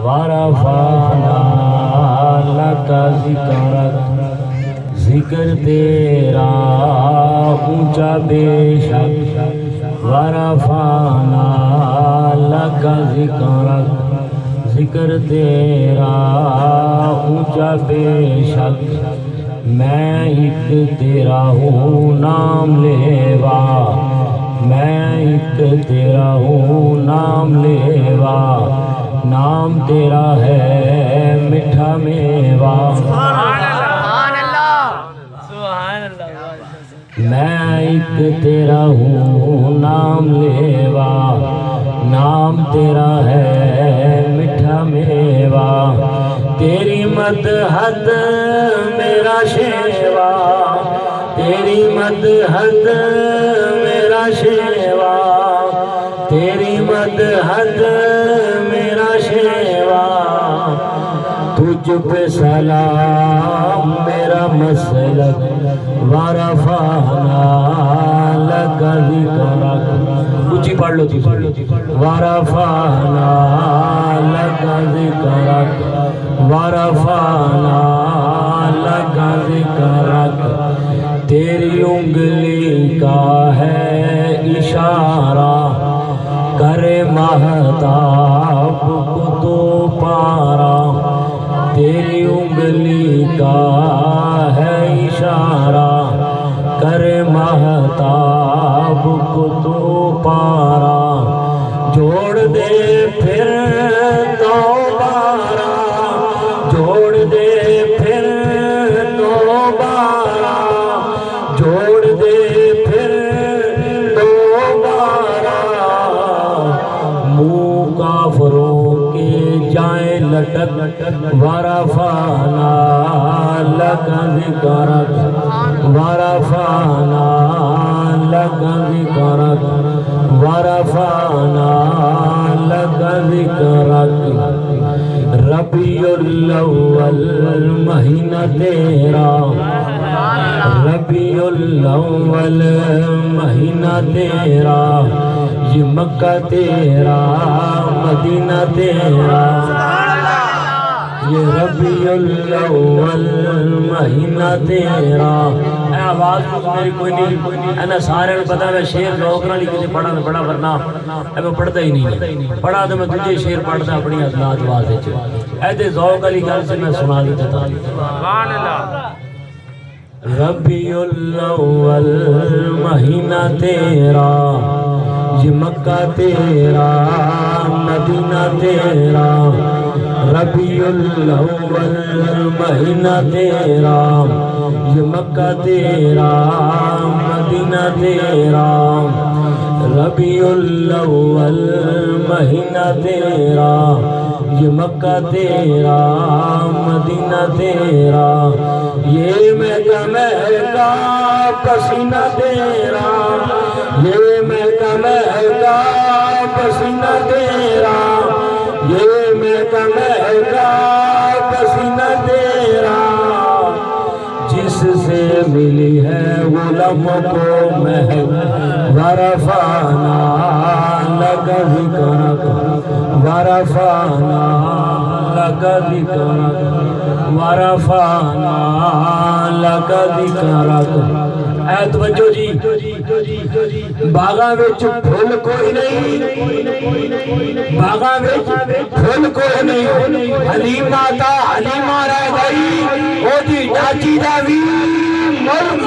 ورفعنا لك ذکرک، ذکر تیرا اونچا بے شک، ورفعنا لك ذکرک، ذکر تیرا اونچا بے شک، میں ایک تیرا ہوں نام لیوا، میں ایک تیرا ہوں نام لیوا، نام تیرا ہے میٹھا میوا، میں ایک تیرا ہوں نام لیوا، نام تیرا ہے میٹھا میوا، تیری مدحت میرا شیوا، تیری مدحت میرا شیوا، تیری مدحت میرا شیوا، تجھ پہ سلام میرا مسلک، ورفعنا لک ذکرک، اونچی پڑھ لو ورفعنا لک ذکرک، ورفعنا لک ذکرک، تیری انگلی کا ہے اشارہ، کرے مہتاب کو تو پارا، تیری انگلی کا ہے اشارہ، کرے مہتاب کو تو پارا، جوڑ دے پھر دوبارہ، جوڑ دے پھر دوبارہ، جوڑ دے پھر دوبارہ، منہ کافروں کے جائیں لٹک، ورفعنا لک ذکرک، ورفعنا لک ذکرک، ورفعنا لک ذکرک، ربیع الاول مہینہ تیرا، ربیع الاول مہینہ تیرا، یہ مکہ تیرا مدینہ تیرا، یہ ربیع الاول مہینہ تیرا، اے آواز میری کوئی نہیں، اے سارے پتہ ہے شیر ذوق نال کسی پڑھا تو پڑھا، ورنہ اے میں پڑھتا ہی نہیں، پڑھا تو میں تجھے شیر پڑھتا اپنی اذنات آواز وچ، اے تے ذوق والی گل سے میں سنا دیتا تھا، سبحان اللہ، ربیع الاول مہینہ تیرا، یہ مکہ تیرا مدینہ تیرا، ربیع الاول مہینہ تیرا، یہ مکہ تیرا مدینہ تیرا، ربیع الاول مہینہ تیرا، یہ مکہ تیرا مدینہ تیرا، یہ مہکا مہکا پسینہ تیرا، یہ مہکا مہکا پسینہ تیرا، یہ مہکا مہکا پسینہ تیرا، جس سے ملی ہے وہ لمحوں کو مہک، ورفعنا لک ذکرک، ورفعنا لک ذکرک، ورفعنا لک ذکرک، اے توجہ جی، باغاں وچ پھل کوئی نہیں، باغاں وچ پھل کوئی نہیں، حلیمہ تا حلیمہ رہ گئی، او دی ڈاچی دا وی مرم،